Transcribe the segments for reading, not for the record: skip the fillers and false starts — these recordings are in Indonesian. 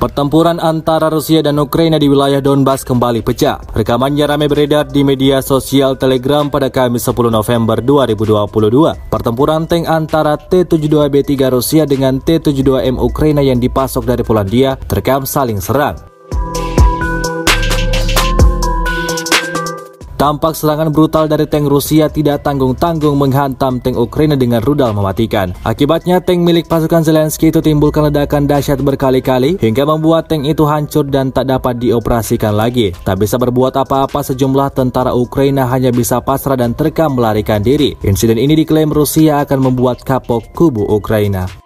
Pertempuran antara Rusia dan Ukraina di wilayah Donbas kembali pecah. Rekamannya ramai beredar di media sosial Telegram pada Kamis 10 November 2022. Pertempuran tank antara T-72B3 Rusia dengan T-72M Ukraina yang dipasok dari Polandia terekam saling serang. Tampak serangan brutal dari tank Rusia tidak tanggung-tanggung menghantam tank Ukraina dengan rudal mematikan. Akibatnya tank milik pasukan Zelensky itu timbulkan ledakan dahsyat berkali-kali hingga membuat tank itu hancur dan tak dapat dioperasikan lagi. Tak bisa berbuat apa-apa, sejumlah tentara Ukraina hanya bisa pasrah dan terekam melarikan diri. Insiden ini diklaim Rusia akan membuat kapok kubu Ukraina.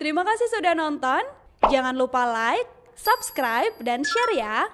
Terima kasih sudah nonton, jangan lupa like, subscribe, dan share ya!